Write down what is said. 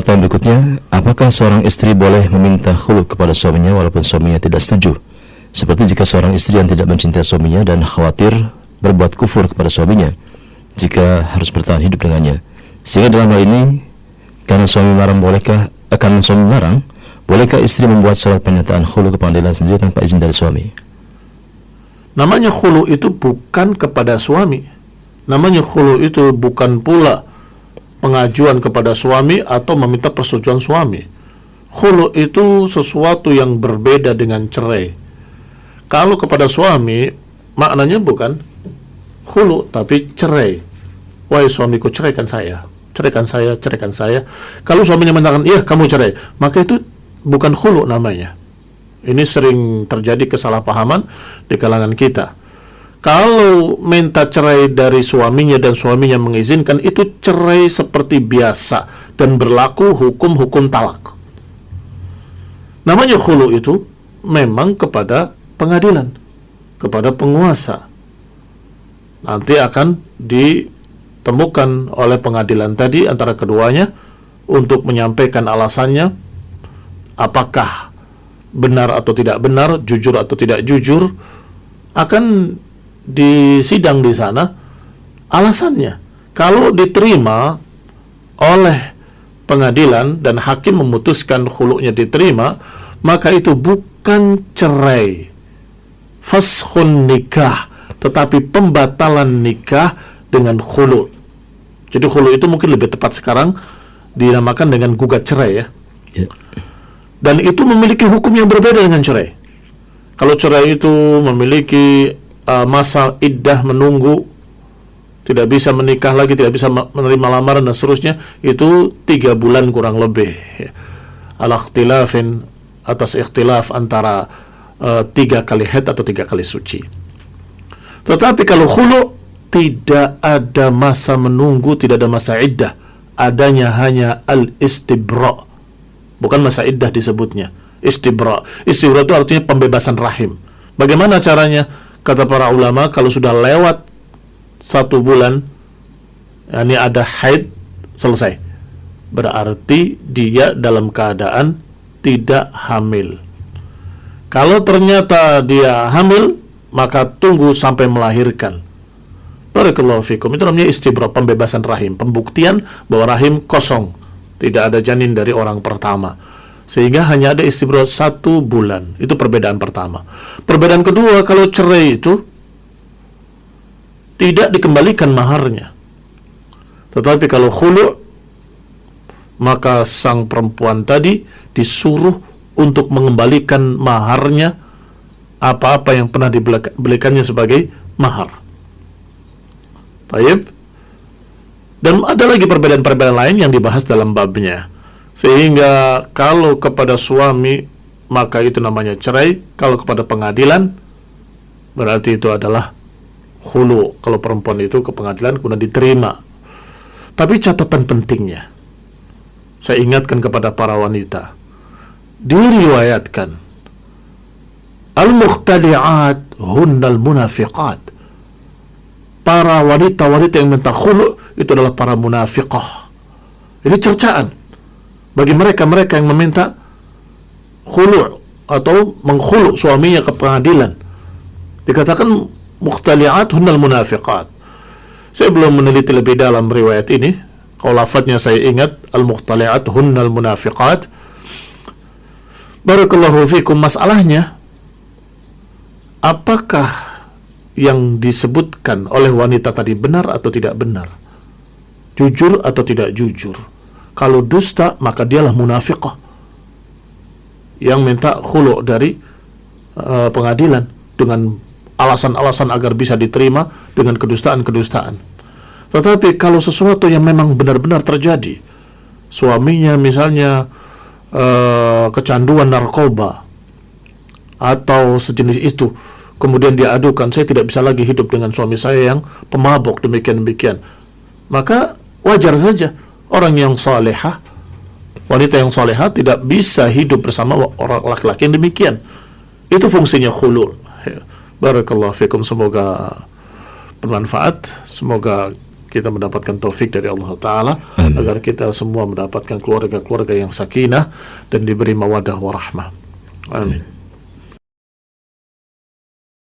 Pertanyaan berikutnya, apakah seorang istri boleh meminta khulu kepada suaminya walaupun suaminya tidak setuju? Seperti jika seorang istri yang tidak mencintai suaminya dan khawatir berbuat kufur kepada suaminya jika harus bertahan hidup dengannya. Sehingga dalam hal ini, karena suami melarang, bolehkah istri membuat surat pernyataan khulu ke pengadilan sendiri tanpa izin dari suami? Namanya khulu itu bukan kepada suami. Namanya khulu itu bukan pula pengajuan kepada suami atau meminta persetujuan suami. Khulu itu sesuatu yang berbeda dengan cerai. Kalau kepada suami, maknanya bukan khulu, tapi cerai. Wahai suamiku, ceraikan saya. Ceraikan saya, ceraikan saya. Kalau suaminya mengatakan, iya kamu cerai, maka itu bukan khulu namanya. Ini sering terjadi kesalahpahaman di kalangan kita. Kalau minta cerai dari suaminya dan suaminya mengizinkan, itu cerai seperti biasa dan berlaku hukum-hukum talak. Namanya khulu itu memang kepada pengadilan, kepada penguasa. Nanti akan ditemukan oleh pengadilan tadi antara keduanya untuk menyampaikan alasannya, apakah benar atau tidak benar, jujur atau tidak jujur, akan disidang di sana alasannya. Kalau diterima oleh pengadilan dan hakim memutuskan khulu'nya diterima, maka itu bukan cerai, faskhun nikah, tetapi pembatalan nikah dengan khulu'. Jadi khulu' itu mungkin lebih tepat sekarang dinamakan dengan gugat cerai ya. Dan itu memiliki hukum yang berbeda dengan cerai. Kalau cerai itu memiliki masa iddah menunggu, tidak bisa menikah lagi, tidak bisa menerima lamaran dan seterusnya, itu 3 bulan kurang lebih. Ala ikhtilafin, atas ikhtilaf antara 3 kali haid atau 3 kali suci. Tetapi kalau khulu' tidak ada masa menunggu, tidak ada masa iddah, adanya hanya al-istibra'. Bukan masa iddah disebutnya, istibra'. Istibra' itu artinya pembebasan rahim. Bagaimana caranya? Kata para ulama, kalau sudah lewat 1 bulan, ini ada haid, selesai. Berarti dia dalam keadaan tidak hamil. Kalau ternyata dia hamil, maka tunggu sampai melahirkan. Barakallahu fikum. Itu namanya istibra', pembebasan rahim. Pembuktian bahwa rahim kosong, tidak ada janin dari orang pertama. Sehingga hanya ada istibra' 1 bulan. Itu perbedaan pertama. Perbedaan kedua, kalau cerai itu tidak dikembalikan maharnya. Tetapi kalau khulu', maka sang perempuan tadi disuruh untuk mengembalikan maharnya, apa-apa yang pernah dibelikannya sebagai mahar. Baik. Dan ada lagi perbedaan-perbedaan lain yang dibahas dalam babnya. Sehingga kalau kepada suami, maka itu namanya cerai. Kalau kepada pengadilan, berarti itu adalah khulu'. Kalau perempuan itu ke pengadilan kemudian diterima. Tapi catatan pentingnya, saya ingatkan kepada para wanita, diriwayatkan al-mukhtali'at hunnal munafiqat. Para wanita-wanita yang minta khulu' itu adalah para munafiqah. Ini cercaan bagi mereka-mereka yang meminta khulu' atau mengkhulu' suaminya ke pengadilan. Dikatakan mukhtali'at hunnal munafiqat. Saya belum meneliti lebih dalam riwayat ini. Kalau lafadznya saya ingat, al-mukhtali'at hunnal munafiqat. Barakallahu fikum. Masalahnya, apakah yang disebutkan oleh wanita tadi benar atau tidak benar? Jujur atau tidak jujur? Kalau dusta, maka dialah munafiqah yang minta khulu' dari pengadilan dengan alasan-alasan agar bisa diterima dengan kedustaan-kedustaan. Tetapi kalau sesuatu yang memang benar-benar terjadi, suaminya misalnya kecanduan narkoba atau sejenis itu, kemudian dia adukan, saya tidak bisa lagi hidup dengan suami saya yang pemabuk, demikian-demikian, maka wajar saja orang yang salehah, wanita yang salehah tidak bisa hidup bersama orang laki-laki yang demikian. Itu fungsinya khulu'. Barakallahu fikum. Semoga bermanfaat, semoga kita mendapatkan taufik dari Allah Ta'ala, Amin. agar kita semua mendapatkan keluarga-keluarga yang sakinah dan diberi mawaddah warahmah. Amin.